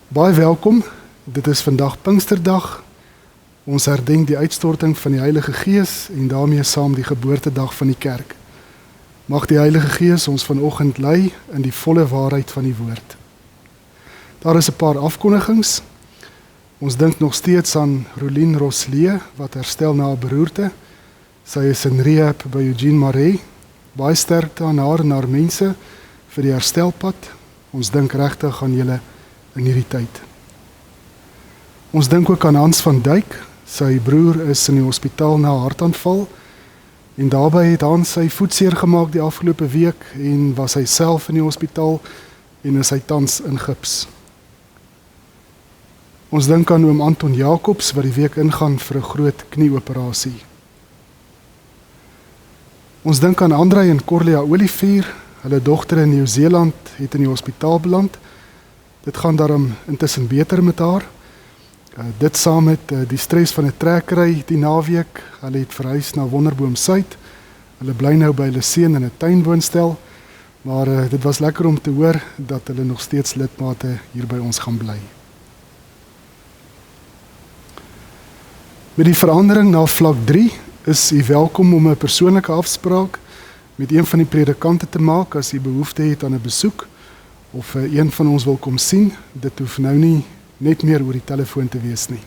Baie welkom, dit is vandag Pinksterdag. Ons herdenk die uitstorting van die Heilige Gees en daarmee saam die geboortedag van die kerk. Mag die Heilige Gees ons vanoggend lei in die volle waarheid van die woord. Daar is 'n paar afkondigings. Ons dink nog steeds aan Rolien Roslee wat herstel na 'n beroerte. Sy is in rehab by Eugene Marais. Baie sterkte aan haar en haar mense vir die herstelpad. Ons dink regtig aan julle in hierdie tyd. Ons dink ook aan Hans van Dijk. Sy broer is in die hospitaal na 'n hartaanval en daarbey het Hans sy voet seer gemaak die afgelope week en was hy self in die hospitaal en is hy tans in gips. Ons dink aan oom Anton Jacobs wat die week ingaan vir 'n groot knieoperasie. Ons dink aan Andrei en Corlia Olivier. Hulle dogter in Nieu-Seeland het in die hospitaal beland. Dit gaan daarom intussen beter met haar. Dit saam met die stres van 'n trekkery die naweek. Hulle het verhuis na Wonderboom Suid. Hulle bly nou by hulle seun in 'n tuinwoonstel. Maar dit was lekker om te hoor dat hulle nog steeds lidmate hier by ons gaan bly. Met die verandering na vlak 3 is u welkom om 'n persoonlike afspraak met een van die predikante te maak as u behoefte het aan 'n besoek of een van ons wil kom sien. Dit hoef nou nie net meer oor die telefoon te wees nie.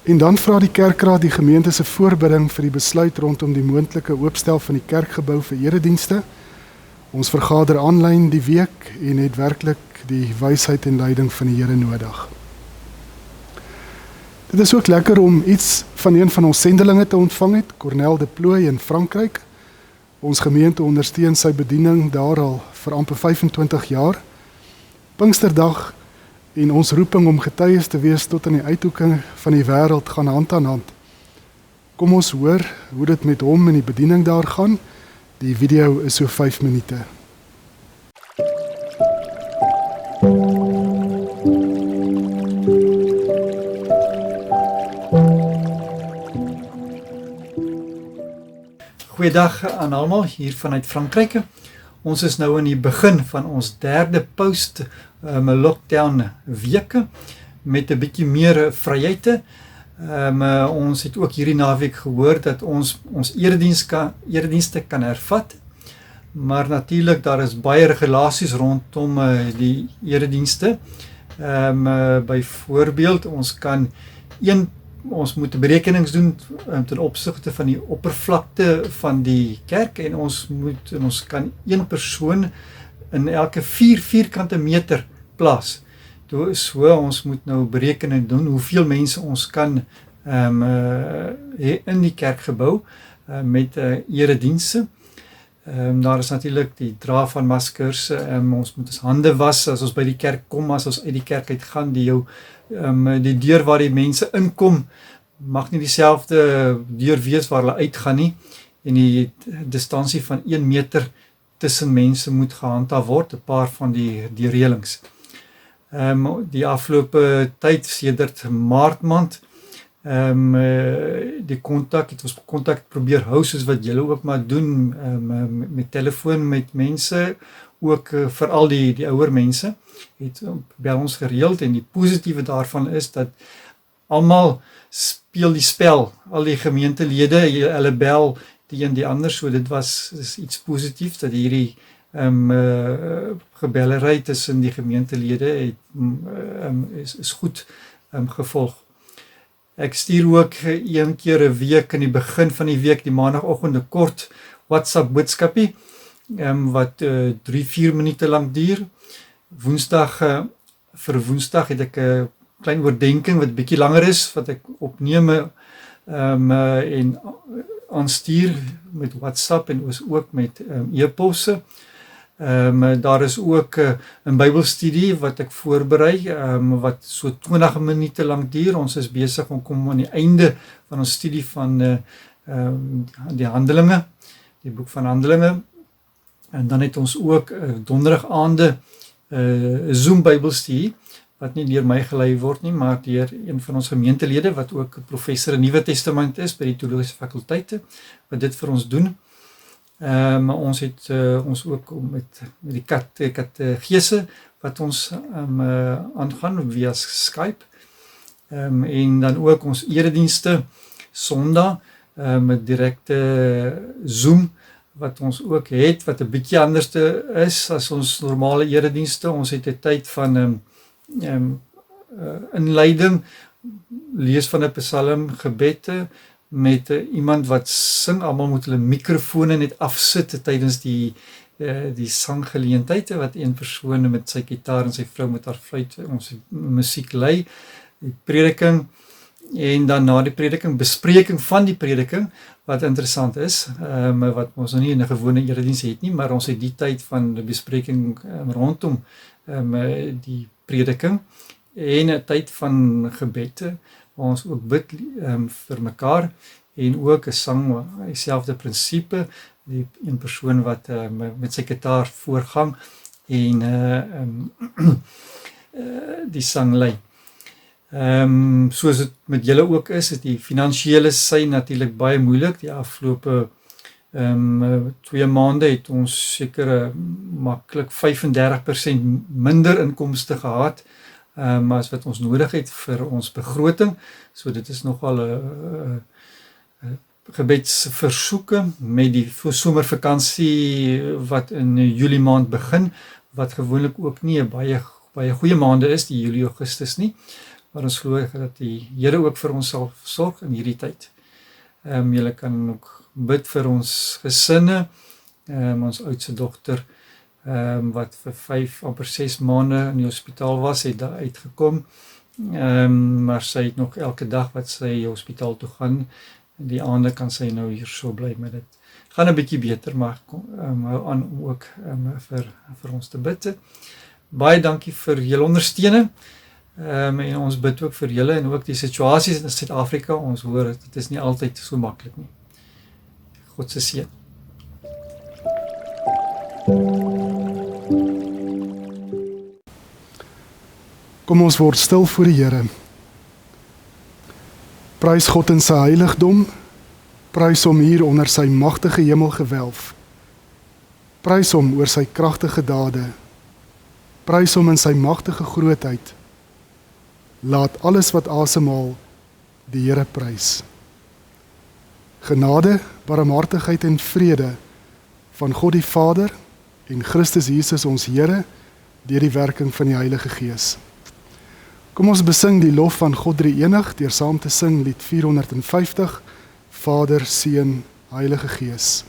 En dan vra die kerkraad die gemeente se voorbereiding vir die besluit rondom die moontlike oopstel van die kerkgebou vir eredienste. Ons vergader aanlyn die week en het werklik die wysheid en leiding van die Here nodig. Dit is ook lekker om iets van een van ons sendelinge te ontvang het, Cornel de Plooy in Frankryk. Ons gemeente ondersteun sy bediening daar al vir amper 25 jaar. Pinksterdag en ons roeping om getuies te wees tot aan die uithoeking van die wêreld gaan hand aan hand. Kom ons hoor hoe dit met hom en die bediening daar gaan. Die video is so 5 minute. Goeiedag aan almal hier vanuit Frankryk. Ons is nou in die begin van ons derde post-lockdown weke met 'n bietjie meer vryhede. Ons het ook hierdie naweek gehoor dat ons eredienste kan hervat. Maar natuurlik daar is baie regulasies rondom die eredienste. Byvoorbeeld ons moet berekenings doen ten opsigte van die oppervlakte van die kerk en ons kan een persoon in elke 4 vierkante meter plaas. So ons moet nou berekening doen hoeveel mense ons kan in die kerkgebou met eredienste. Daar is natuurlik die dra van maskers, ons moet ons hande was as ons by die kerk kom, as ons uit die kerk uit gaan, die deur waar die mense inkom, mag nie dieselfde deur wees waar hulle uitgaan nie, en die distansie van 1 meter tussen mense moet gehandhaaf word, 'n paar van die reëlings. Die afgelope tyd, sedert Maart maand, die kontak probeer hou, soos wat julle ook maar doen, met telefoon met mense, ook veral die ouer mense, het bel ons gereeld, en die positiewe daarvan is, dat almal speel die spel, al die gemeentelede, hulle bel die een die ander, so dit is iets positiefs, dat hierdie gebellery tussen die gemeentelede is goed gevolg. Ek stuur ook 1 keer 'n week in die begin van die week, die maandagooggend 'n kort WhatsApp boodskapie, wat 3-4 minute lank duur. Vir Woensdag het ek 'n klein oordenking wat bietjie langer is, wat ek opneem en aanstuur met WhatsApp en ook met e-posse. Daar is ook 'n Bybelstudie wat ek voorberei, wat so 20 minute lank duur. Ons is besig om kom aan die einde van ons studie van die Handelinge, die boek van Handelinge. En dan het ons ook donderdag aande Zoom Bybelstudie, wat nie deur my gelei word nie, maar deur een van ons gemeentelede, wat ook professor in Nuwe Testament is by die Teologiese Fakulteite, wat dit vir ons doen. Maar ons het ons ook met die kategese wat ons aangaan via Skype. En dan ook ons eredienste Sondag met direkte Zoom wat ons ook het, wat 'n bietjie anders is as ons normale eredienste. Ons het 'n tyd van inleiding, lees van 'n psalm, gebede met iemand wat sing. Almal moet hulle mikrofone net afsit tydens die sanggeleentheid, wat een persoon met sy gitaar en sy vrou met haar fluit ons musiek lei, die prediking, en dan na die prediking, bespreking van die prediking, wat interessant is, wat ons nog nie in 'n gewone erediens het nie, maar ons het die tyd van die bespreking rondom die prediking, en 'n tyd van gebede, waar ons ook bid vir mekaar, en ook 'n sang, dieselfde prinsipie, die een persoon wat met sy gitaar voorgang, en die sang lei. Soos dit met julle ook is die finansiële sy natuurlik baie moeilik. Die afgelope 2 maande het ons seker maklik 35% minder inkomste gehad, as wat ons nodig het vir ons begroting. So dit is nogal 'n gebedsversoeke met die somervakansie wat in Julie maand begin, wat gewoonlik ook nie 'n baie goeie maande is, die Julie Augustus nie. Maar ons glo dat die Here ook vir ons sal sorg in hierdie tyd. Julle kan ook bid vir ons gesinne, ons oudste dogter, wat vir 5, amper 6 maande in die hospitaal was, het daar uitgekom, maar sy het nog elke dag wat sy hospitaal toe gaan, die aande kan sy nou hier so bly met dit. Gaan 'n bietjie beter, maar hou aan om ook vir ons te bid. Baie dankie vir julle ondersteuning. En ons bid ook vir julle en ook die situasies in Suid-Afrika. Ons hoor dit is nie altyd so maklik nie. God se seën. Kom ons word stil voor die Here. Prys God in sy heiligdom. Prys hom hier onder sy magtige hemelgewelf. Prys hom oor sy kragtige dade. Prys hom in sy magtige grootheid. Laat alles wat asemhaal die Here prys. Genade, barmhartigheid en vrede van God die Vader en Christus Jesus ons Here deur die werking van die Heilige Gees. Kom ons besing die lof van God drie-enig deur saam te sing lied 450, Vader, Seun, Heilige Gees.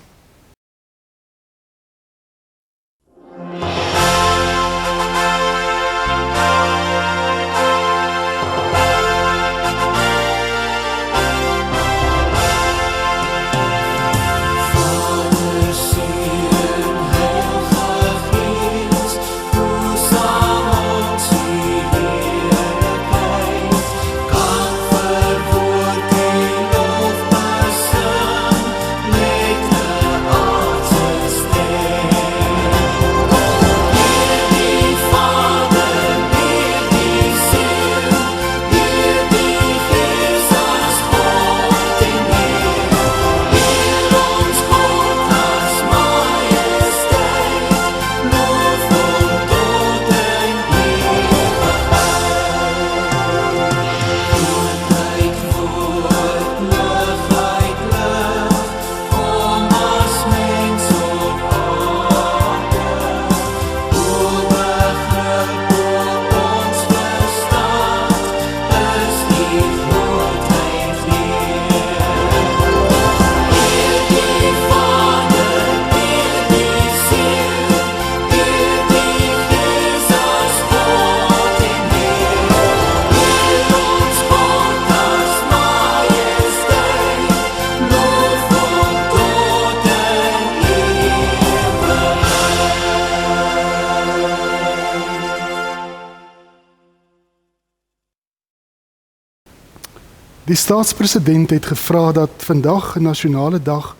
Die staatspresident het gevra dat vandag 'n nasionale dag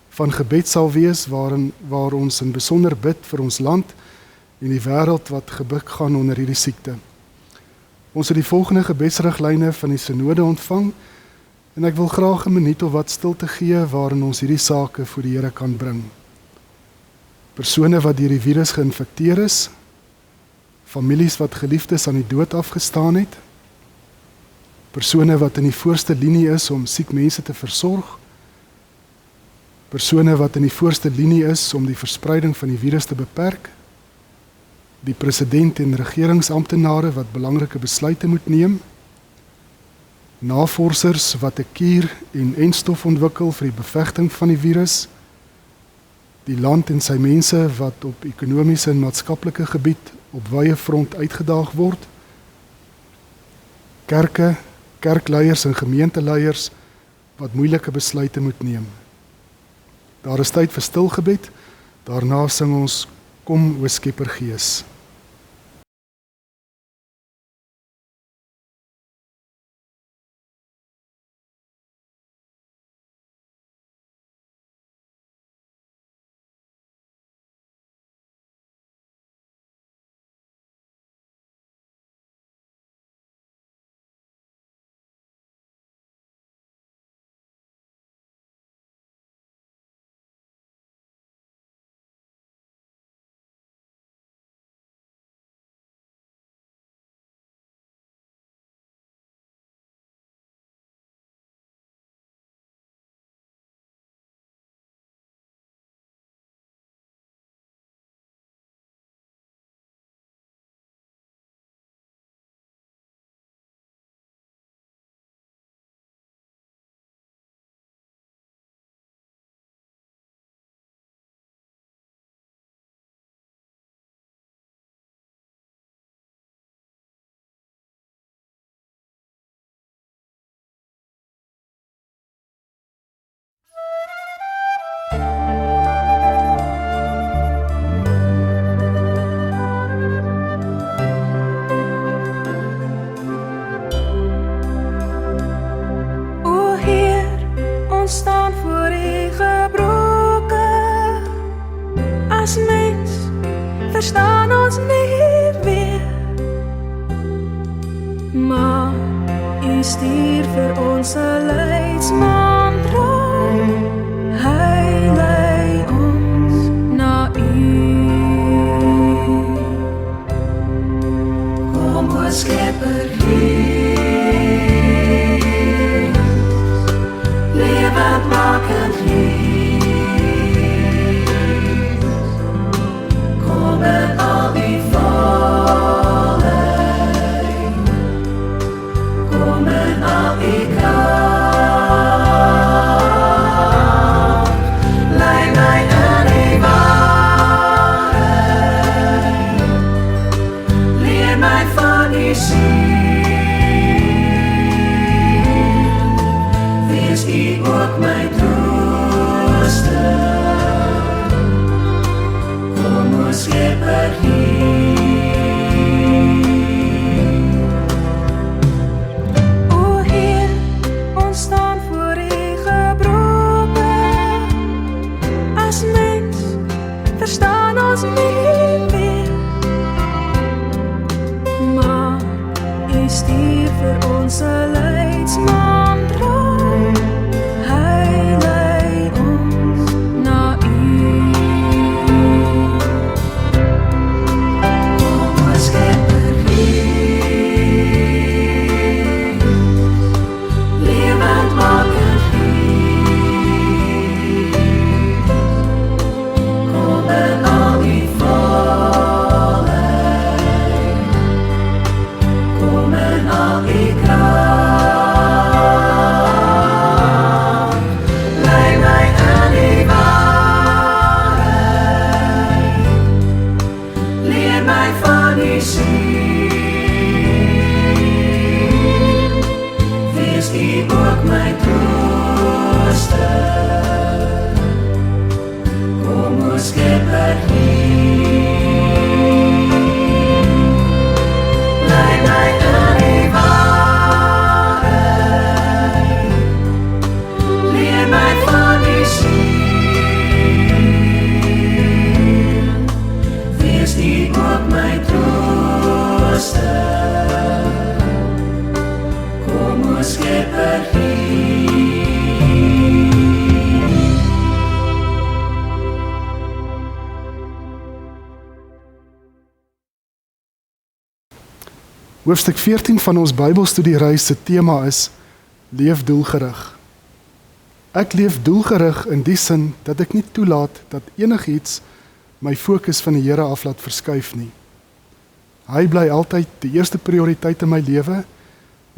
van gebed sal wees waar ons in besonder bid vir ons land en die wêreld wat gebuk gaan onder hierdie siekte. Ons het die volgende gebedsriglyne van die sinode ontvang en ek wil graag 'n minuut of wat stilte gee waarin ons hierdie sake voor die Here kan bring. persone wat deur die virus geïnfekteer is, families wat geliefdes aan die dood afgestaan het, persone wat in die voorste linie is om siek mense te versorg, persone wat in die voorste linie is om die verspreiding van die virus te beperk, die president en regeringsamptenare wat belangrike besluite moet neem, navorsers wat 'n kuur en enstof ontwikkel vir die bevegting van die virus, die land en sy mense wat op ekonomiese en maatskaplike gebied op wye front uitgedaag word, kerke, kerkleiers en gemeenteleiers wat moeilike besluite moet neem. Daar is tyd vir stilgebed, daarna sing ons Kom o Skeppergees. Verstaan ons nie weer, maar U stuur vir ons 'n leidsman trouw. Hy lei ons na U. Kom o Skeppergees, lewend makend Gees. Met al die volheid, kom met al die kracht, lei my in die waarheid, leer my van die ziel, wees U ook my trooster. O Heer, ons staan voor U gebroken. As mens verstaan ons nie meer, maar U stuur vir ons 'n leidsman trouw. Hy lei ons na U. Hoofstuk 14 van ons Bybelstudiereis se tema is leef doelgerig. Ek leef doelgerig in die sin dat ek nie toelaat dat enigiets my fokus van die Here af laat verskuif nie. Hy bly altyd die eerste prioriteit in my lewe,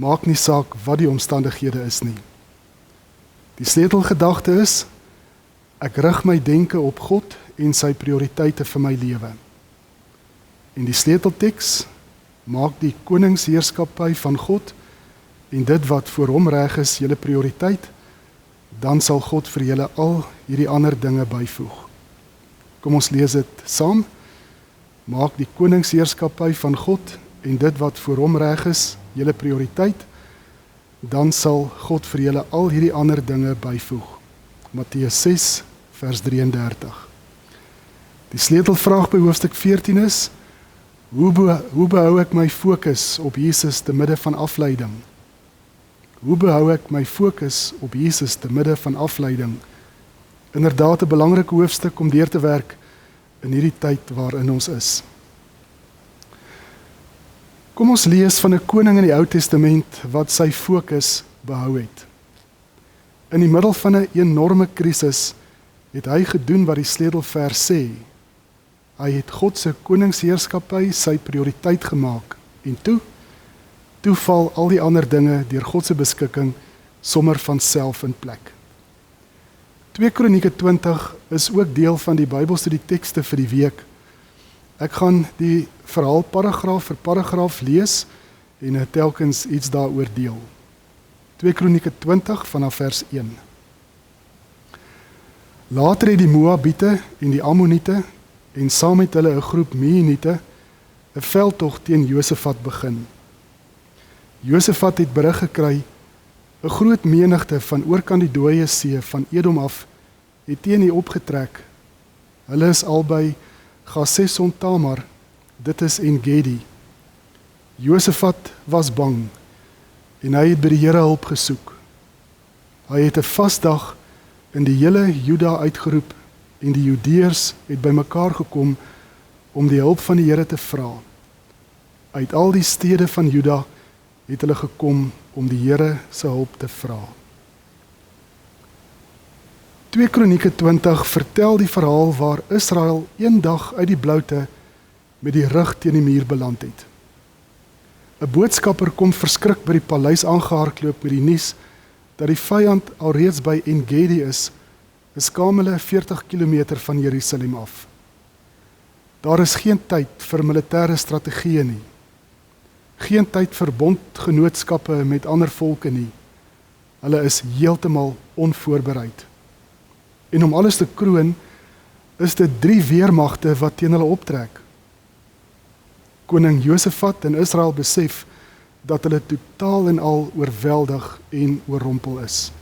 maak nie saak wat die omstandighede is nie. Die sleutelgedagte is, ek rig my denke op God en sy prioriteite vir my lewe. En die sleutelteks, maak die koningsheerskappy van God en dit wat voor hom reg is julle prioriteit, dan sal God vir julle al hierdie ander dinge byvoeg. Kom ons lees dit saam. Maak die koningsheerskappy van God en dit wat voor hom reg is julle prioriteit, dan sal God vir julle al hierdie ander dinge byvoeg. Matteus 6 vers 33. Die sleutelvraag by hoofstuk 14 is, hoe behou ek my fokus op Jesus te midde van afleiding? Hoe behou ek my fokus op Jesus te midde van afleiding? Inderdaad 'n belangrike hoofstuk om deur te werk in hierdie tyd waarin ons is. Kom ons lees van 'n koning in die Ou Testament wat sy fokus behou het. In die middel van 'n enorme krisis het hy gedoen wat die sleutelvers sê. Hy het God se koningsheerskappy sy prioriteit gemaak en toe val al die ander dinge deur God se beskikking sommer van self in plek. 2 Kronieke 20 is ook deel van die Bybelstudie tekste vir die week. Ek gaan die verhaal paragraaf vir paragraaf lees en telkens iets daaroor deel. 2 Kronieke 20 vanaf vers 1. Later het die Moabiete en die Ammoniete en saam met hulle 'n groep Meuniete 'n veldtog teen Josafat begin. Josafat het berig gekry, 'n groot menigte van oorkant die Dooie See van Edom af het teen hy opgetrek. Hulle is albei Gaseson Tamar, dit is En-Gedi. Josafat was bang en hy het by die Here hulp gesoek. Hy het 'n vasdag in die hele Juda uitgeroep en die Judeërs het bymekaar gekom om die hulp van die Here te vra. Uit al die stede van Juda het hulle gekom om die Here se hulp te vra. 2 Kronieke 20 vertel die verhaal waar Israel eendag uit die bloute met die rug teen die muur beland het. 'n Boodskapper kom verskrik by die paleis aangehardloop met die nuus dat die vyand alreeds by En-Gedi is skamele 40 km van Jerusalem af. Daar is geen tyd vir militêre strategieë nie. Geen tyd vir bondgenootskappe met ander volke nie. Hulle is heeltemal onvoorbereid. En om alles te kroon, is dit 3 weermagte wat teen hulle optrek. Koning Josafat in Israel besef dat hulle totaal en al oorweldig en oorrompel is.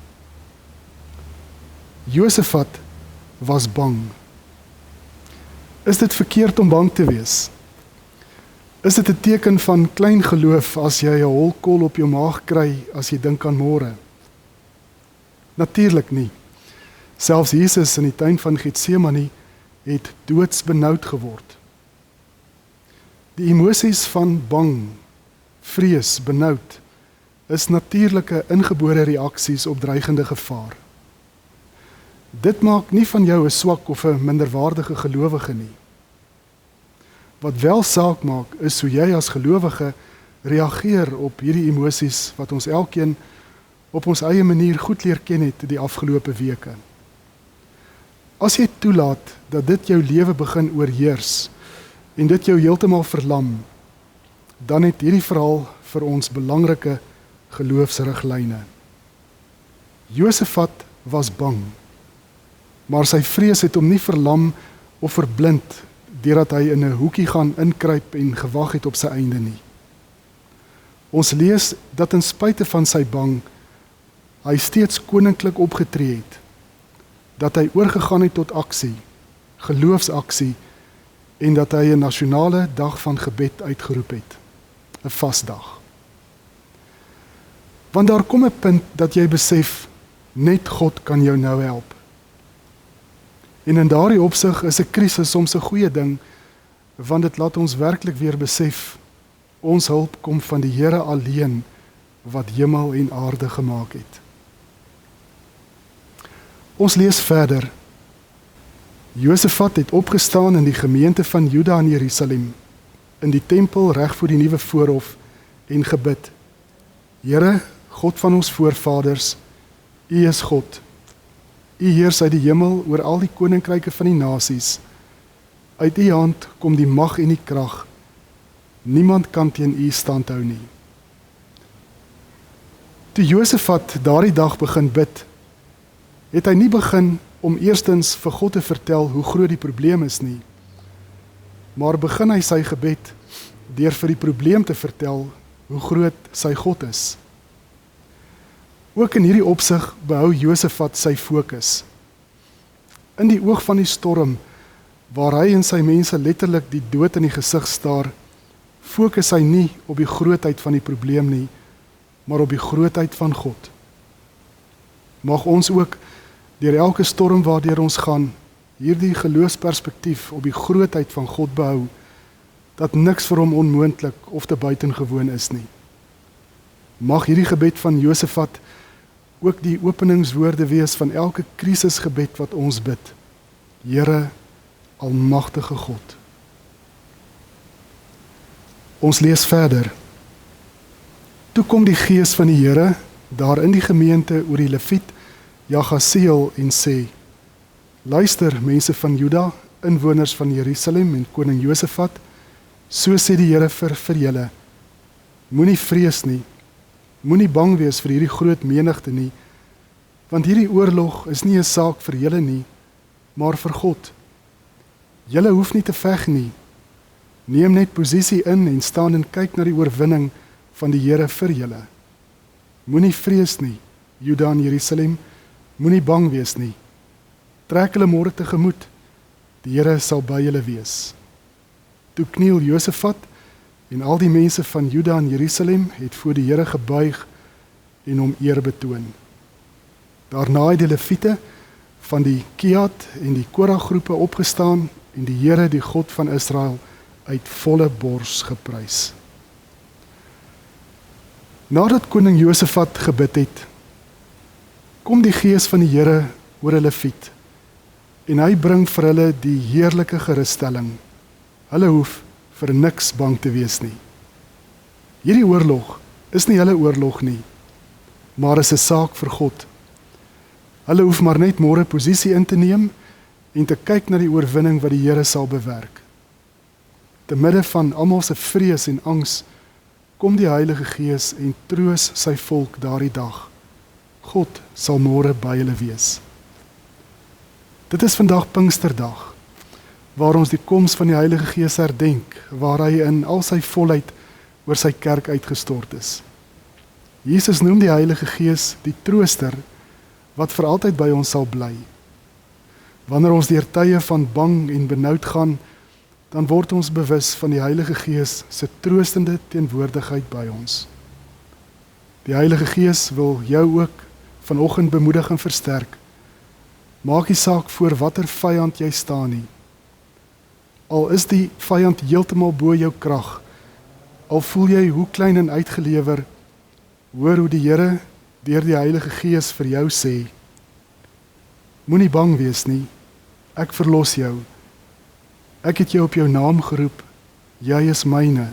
Josafat was bang. Is dit verkeerd om bang te wees? Is dit 'n teken van klein geloof as jy 'n holkol op jou maag kry as jy dink aan môre? Natuurlik nie. Selfs Jesus in die tuin van Getsemane het doodsbenoud geword. Die emosies van bang, vrees, benoud is natuurlike ingebore reaksies op dreigende gevaar. Dit maak nie van jou 'n swak of 'n minderwaardige gelowige nie. Wat wel saak maak, is hoe jy as gelowige reageer op hierdie emosies wat ons elkeen op ons eie manier goed leer ken het die afgelope weke. As jy toelaat dat dit jou lewe begin oorheers en dit jou heeltemal verlam, dan het hierdie verhaal vir ons belangrike geloofsriglyne. Josafat was bang, maar sy vrees het hom nie verlam of verblind deurdat hy in 'n hoekie gaan inkruip en gewag het op sy einde nie. Ons lees dat ten spyte van sy bang, hy steeds koninklik opgetree het, dat hy oorgegaan het tot aksie, geloofsaksie, en dat hy 'n nasionale dag van gebed uitgeroep het, 'n vasdag. Want daar kom 'n punt dat jy besef, net God kan jou nou help. En in daardie opsig is 'n krisis soms 'n goeie ding, want dit laat ons werklik weer besef, Ons hulp kom van die Here alleen wat hemel en aarde gemaak het. Ons lees verder. Josafat het opgestaan in die gemeente van Juda in Jerusalem, in die tempel reg voor die nuwe voorhof en gebid: Here, God van ons voorvaders, U is God. U heers uit die hemel oor al die koninkryke van die nasies. Uit U hand kom die mag en die krag. Niemand kan teen U standhou nie. Toe Josafat daardie dag begin bid, het hy nie begin om eerstens vir God te vertel hoe groot die probleem is nie, maar begin hy sy gebed deur vir die probleem te vertel hoe groot sy God is. Ook in hierdie opsig behou Josafat sy fokus. In die oog van die storm, waar hy en sy mense letterlik die dood in die gesig staar, fokus hy nie op die grootheid van die probleem nie, maar op die grootheid van God. Mag ons ook deur elke storm waardeur ons gaan, hierdie geloofsperspektief op die grootheid van God behou, dat niks vir hom onmoontlik of te buitengewoon is nie. Mag hierdie gebed van Josafat ook die openingswoorde wees van elke krisisgebed wat ons bid. Here, almagtige God. Ons lees verder. Toe kom die gees van die Here daar in die gemeente oor die Leviet Jagasiel en sê: Luister, mense van Juda, inwoners van Jerusalem en koning Josafat, so sê die Here vir julle: Moenie vrees nie, moenie bang wees vir hierdie groot menigte nie, want hierdie oorlog is nie 'n saak vir julle nie, maar vir God. Julle hoef nie te veg nie. Neem net posisie in en staan en kyk na die oorwinning van die Here vir julle. Moenie vrees nie, Juda en Jerusalem, moenie bang wees nie. Trek hulle môre tegemoet, die Here sal by julle wees. Toe kniel Josafat en al die mense van Juda en Jerusalem het voor die Here gebuig en hom eer betoon. Daarna het die Lewiete van die Kehat en die Korah groepe opgestaan en die Here, die God van Israel, uit volle bors geprys. Nadat koning Josafat gebid het, kom die gees van die Here oor 'n Lewiet en hy bring vir hulle die heerlike gerusstelling. Hulle hoef vir niks bang te wees nie. Hierdie oorlog is nie hulle oorlog nie, maar is 'n saak vir God. Hulle hoef maar net môre posisie in te neem en te kyk na die oorwinning wat die Here sal bewerk. Te midde van almal se vrees en angs, kom die Heilige Gees en troos sy volk daardie dag. God sal môre by hulle wees. Dit is vandag Pinksterdag, waar ons die koms van die Heilige Gees herdenk, waar hy in al sy volheid oor sy kerk uitgestort is. Jesus noem die Heilige Gees die trooster, wat vir altyd by ons sal bly. Wanneer ons deur tye van bang en benoud gaan, dan word ons bewus van die Heilige Gees se troostende teenwoordigheid by ons. Die Heilige Gees wil jou ook vanoggend bemoedig en versterk. Maak nie saak voor watter vyand jy staan nie. Al is die vyand heeltemal bo jou krag, al voel jy hoe klein en uitgelewer, hoor hoe die Here deur die Heilige Gees vir jou sê: Moenie bang wees nie, ek verlos jou. Ek het jou op jou naam geroep, jy is myne.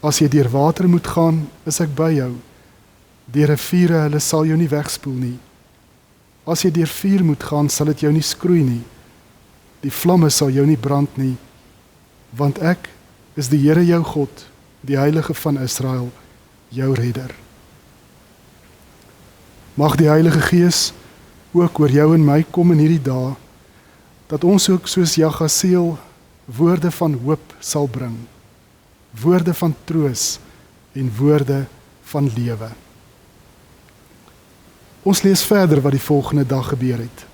As jy deur water moet gaan, is ek by jou. Deur riviere, hulle sal jou nie wegspoel nie. As jy deur vuur moet gaan, sal dit jou nie skroei nie. Die vlamme sal jou nie brand nie, want ek is die Here jou God, die Heilige van Israel, jou redder. Mag die Heilige Gees ook oor jou en my kom in hierdie dae, dat ons ook soos Jagasiel woorde van hoop sal bring, woorde van troos en woorde van lewe. Ons lees verder wat die volgende dag gebeur het.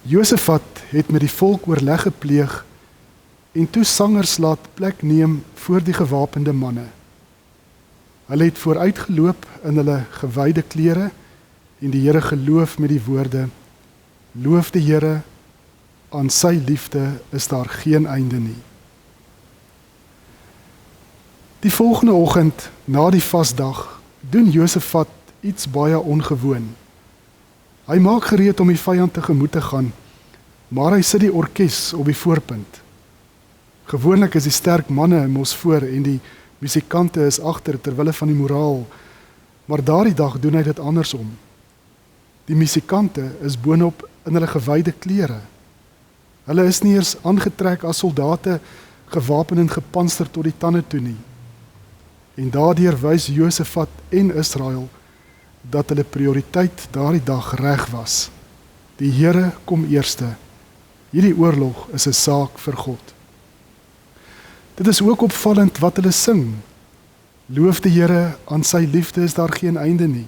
Josafat het met die volk oorleg gepleeg en toe sangers laat plek neem voor die gewapende manne. Hulle het vooruitgeloop in hulle gewyde klere en die Here geloof met die woorde: Loof die Here, aan sy liefde is daar geen einde nie. Die volgende oggend, na die vasdag, doen Josafat iets baie ongewoon. Hy maak gereed om die vyand tegemoet te gaan, maar hy sit die orkes op die voorpunt. Gewoonlik is die sterk manne mos voor en die musikante is agter terwille van die moraal, maar daardie dag doen hy dit andersom. Die musikante is boonop in hulle gewyde klere. Hulle is nie eers aangetrek as soldate, gewapen en gepanster tot die tande toe nie. En daardeur wys Josafat en Israel dat hulle prioriteit daardie dag reg was. Die Here kom eerste. Hierdie oorlog is 'n saak vir God. Dit is ook opvallend wat hulle sing. Loof die Here, aan sy liefde is daar geen einde nie.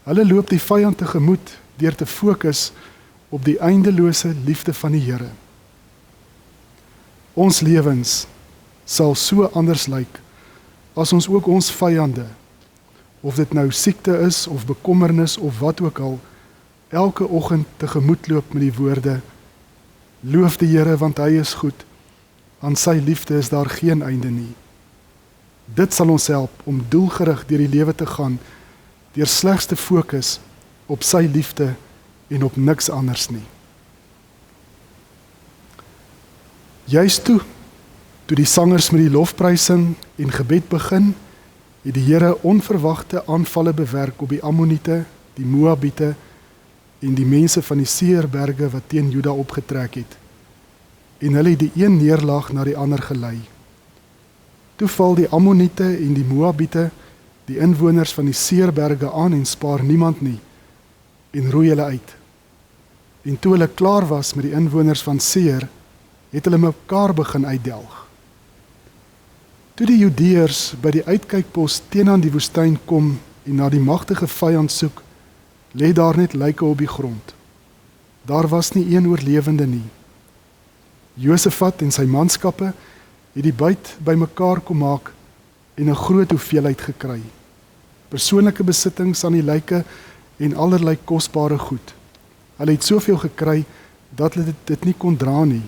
Hulle loop die vyand tegemoet deur te fokus op die eindelose liefde van die Here. Ons lewens sal so anders lyk as ons ook ons vyande, of dit nou siekte is of bekommernis of wat ook al, elke oggend tegemoet loop met die woorde: Loof die Here want hy is goed, aan sy liefde is daar geen einde nie. Dit sal ons help om doelgerig deur die lewe te gaan, deur slegs te fokus op sy liefde en op niks anders nie. Juist toe die sangers met die lofprysing en gebed begin, het die Here onverwagte aanvalle bewerk op die Ammoniete, die Moabiete en die mense van die Seirberge wat teen Juda opgetrek het. En hulle het die een neerlaag na die ander gelei. Toe val die Ammoniete en die Moabiete die inwoners van die Seirberge aan en spaar niemand nie, en roei hulle uit. En toe hulle klaar was met die inwoners van Seir, het hulle mekaar begin uitdelg. Toe die Judeërs by die uitkykpos teenoor die woestyn kom en na die magtige vyand soek, lê daar net lyke op die grond. Daar was nie een oorlewende nie. Josafat en sy manskappe het die byt bymekaar kom maak en 'n groot hoeveelheid gekry. Persoonlike besittings aan die lyke en allerlei kosbare goed. Hulle het soveel gekry dat hulle dit nie kon dra nie.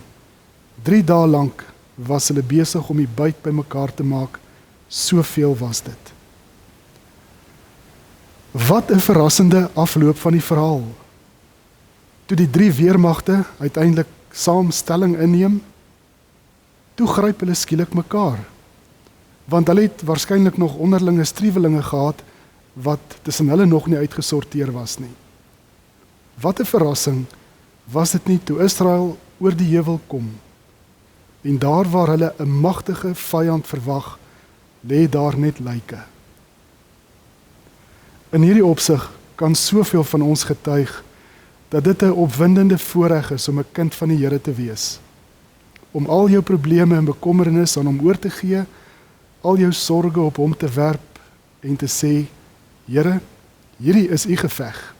3 dae lank was hulle besig om die byt bymekaar te maak, soveel was dit. Wat 'n verrassende afloop van die verhaal. Toe die 3 weermagte uiteindelik saam stelling inneem, toe gryp hulle skielik mekaar, want hulle het waarskynlik nog onderlinge striwelinge gehad wat tussen hulle nog nie uitgesorteer was nie. Wat 'n verrassing was dit nie toe Israel oor die heuwel kom, en daar waar hulle 'n magtige vyand verwag, lê daar net lyke. In hierdie opsig kan soveel van ons getuig dat dit 'n opwindende voorreg is om 'n kind van die Here te wees. Om al jou probleme en bekommernisse aan hom oor te gee, al jou sorge op hom te werp en te sê: Here, hierdie is u geveg.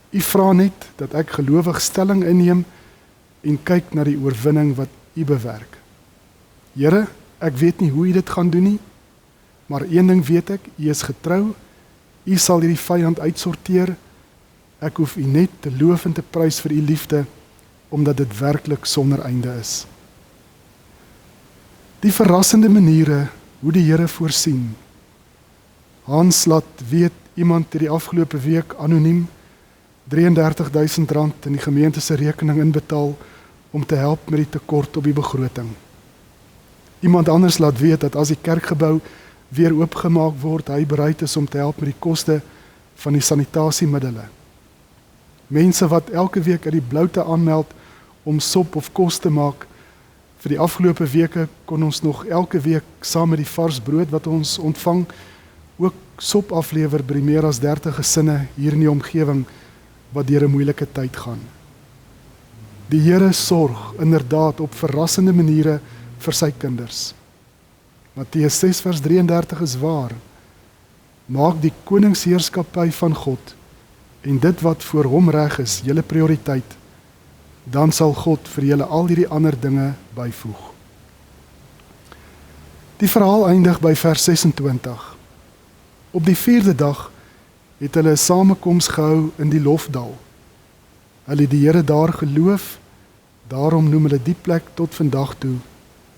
U vra net dat ek gelowig stelling inneem en kyk na die oorwinning wat u bewerk. Here, ek weet nie hoe u dit gaan doen nie, maar een ding weet ek, u is getrou, u sal hierdie vyand uitsorteer. Ek hoef u net te loof en te prys vir u liefde, omdat dit werklik sonder einde is. Die verrassende maniere hoe die Here voorsien. Hans laat weet iemand het die afgelope week anoniem R33,000 in die gemeente se rekening inbetaal om te help met die tekort op die begroting. Iemand anders laat weet dat as die kerkgebou weer oopgemaak word, hy bereid is om te help met die koste van die sanitasiemiddele. Mense wat elke week uit die bloute aanmeld om sop of kos te maak. Vir die afgelope weke kon ons nog elke week saam met die vars brood wat ons ontvang, ook sop aflewer by die meer as 30 gesinne hier in die omgewing wat deur 'n moeilike tyd gaan. Die Here sorg inderdaad op verrassende maniere vir sy kinders. Matteus 6 vers 33 is waar. Maak die koningsheerskappy van God en dit wat voor hom reg is, julle prioriteit, dan sal God vir julle al hierdie ander dinge byvoeg. Die verhaal eindig by vers 26. Op die 4de dag het hulle 'n samekoms gehou in die Lofdal. Hulle het die Here daar geloof, daarom noem hulle die plek tot vandag toe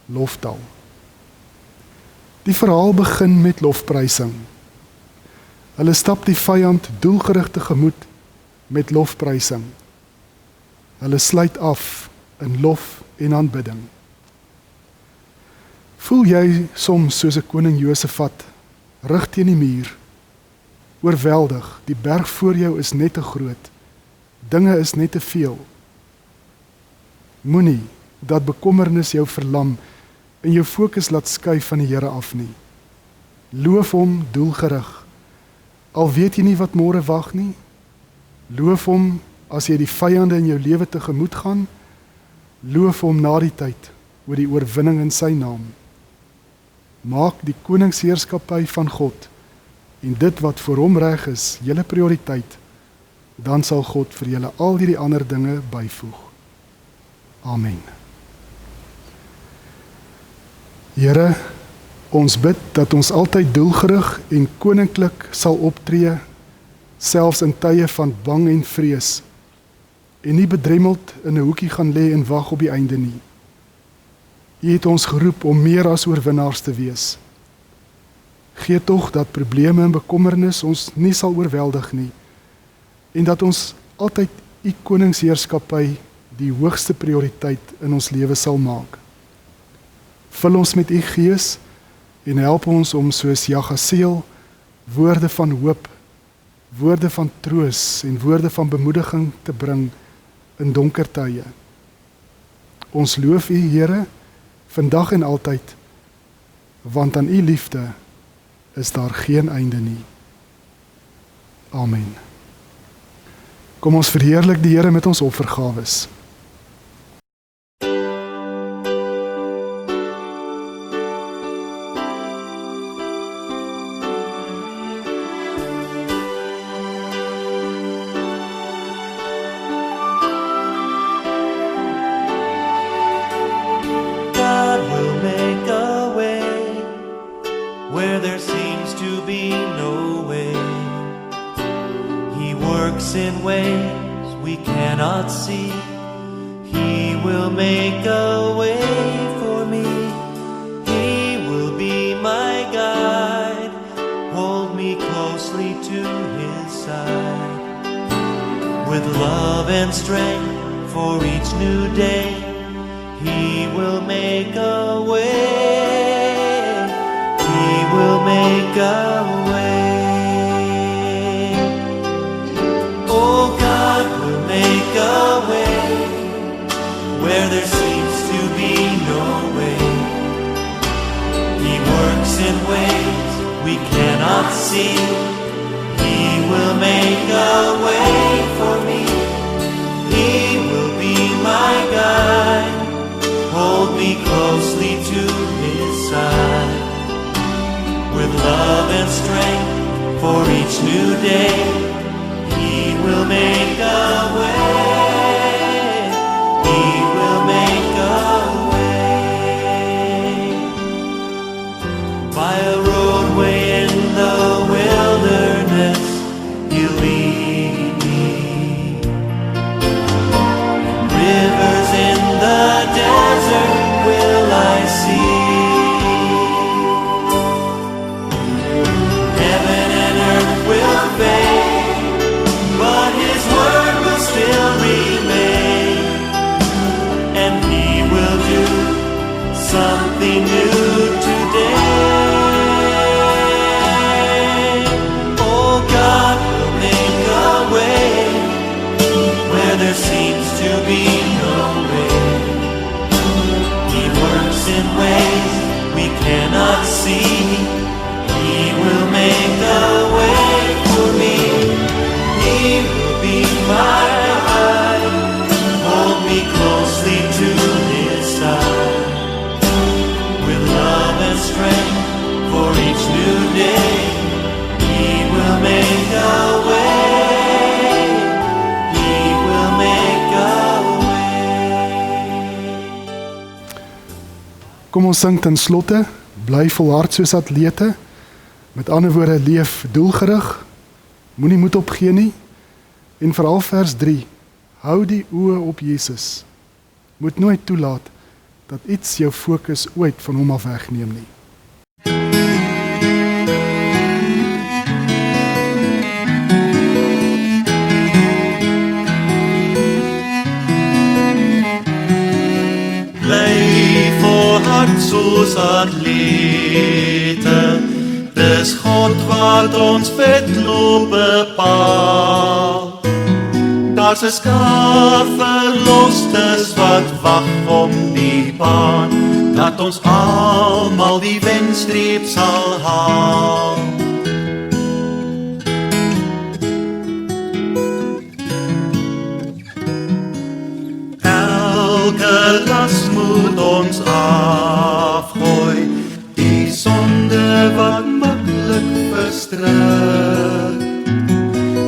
Lofdal. Die verhaal begin met lofprysing. Hulle stap die vyand doelgerig tegemoet met lofprysing. Hulle sluit af in lof en aanbidding. Voel jy soms soos 'n koning Josafat, rig teen die muur, oorweldig, die berg voor jou is net te groot, dinge is net te veel. Moenie dat bekommernis jou verlam en jou fokus laat skuif van die Here af nie. Loof hom doelgerig, al weet jy nie wat môre wag nie. Loof hom as jy die vyande in jou lewe tegemoet gaan. Loof hom na die tyd oor die oorwinning in sy naam. Maak die koningsheerskappy van God en dit wat vir hom reg is, julle prioriteit, dan sal God vir julle al hierdie ander dinge byvoeg. Amen. Here, ons bid dat ons altyd doelgerig en koninklik sal optree, selfs in tye van bang en vrees, en nie bedremmeld in 'n hoekie gaan lê en wag op die einde nie. U het ons geroep om meer as oorwinnaars te wees. Gee tog dat probleme en bekommernis ons nie sal oorweldig nie, en dat ons altyd u koningsheerskappy die hoogste prioriteit in ons lewe sal maak. Vul ons met u gees en help ons om soos Jagaseel woorde van hoop, woorde van troos en woorde van bemoediging te bring in donker tye. Ons loof u, Here, vandag en altyd, want aan u liefde is daar geen einde nie. Amen. Kom ons verheerlik die Here met ons offergawes. God will make a way where there seems to be no way. He works in ways we cannot see. He will make a way for me. He will be my guide. Hold me closely to his side. With love and strength for each new day, he will make a way. He will make a way. Oh, God will make a way where there seems to be no way. He works in ways we cannot see. He will make a way for me. He will be my guide. Hold me closely to his side. With love and strength for each new day, he will make a way. He will make a way. By a roadway in the wilderness, he'll lead me. Rivers in the desert will I see. Heaven and earth will fade, but his word will still remain. And he will do something new today. Oh, God will make a way where there seems to be no way. He works in ways we cannot see. He will make a way for me. He will be my guide. Hold me closely to his side. With love and strength for each new day, he will make a way. He will make a way. Kom ons sing ten slotte, bly volhard soos atlete, met ander woorde leef doelgerig, moenie moed opgee nie, en veral vers 3, hou die oë op Jesus, moet nooit toelaat dat iets jou fokus ooit van hom af wegneem nie. hart soos atlete. Dis God wat ons wedloop bepaal. Daar's 'n skaar verlosters wat wag om die baan, dat ons almal die wenstreep sal haal. Elke las moet ons afgooi, die sonde wat maklik verstrik,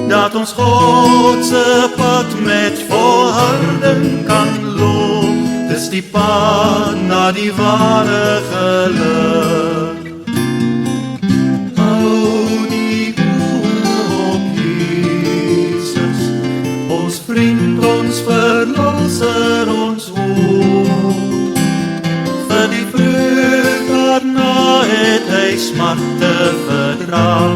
dat ons God se pad met volharding kan loop, dis die pad na die ware geluk. Hou die oë op Jesus, ons vriend, ons verlosser, ons hoop. Vir die vreugd daarna het hy smarte verdra,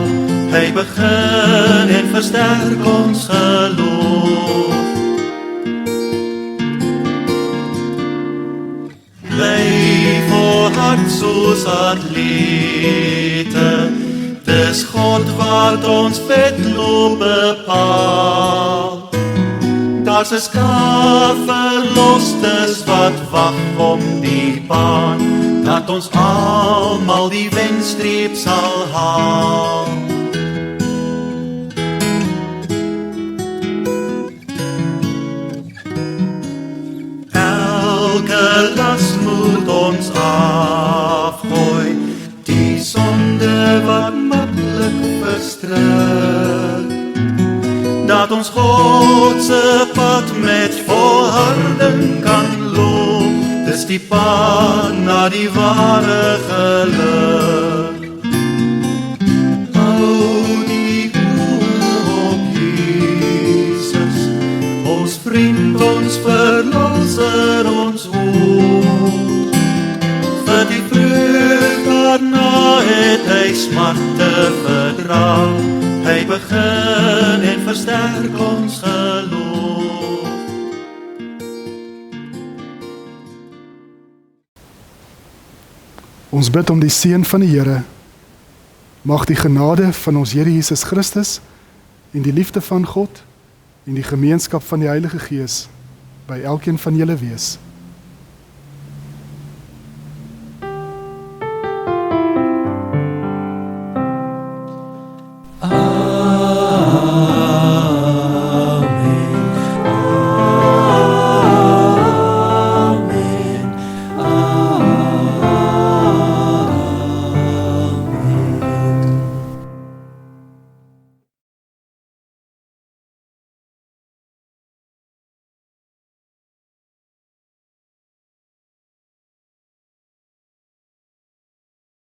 hy begin en versterk ons geloof. Bly volhard soos atlete, dis God wat ons wedloop bepaal. Daar's 'n skaar verlosters wat wag om die baan, dat ons almal die wenstreep sal haal. Elke las moet ons afgooi, die sonde wat maklik verstrik, dat ons God se pad met volharding kan loop, dis die pad na die ware geluk. Hou die oë op Jesus, ons vriend, ons verlosser, ons hoop. Vir die vreugd daarna het hy smarte verdra, hy begin en versterk ons geloof. Ons bid om die seën van die Here. Mag die genade van ons Here Jesus Christus en die liefde van God en die gemeenskap van die Heilige Gees by elkeen van julle wees.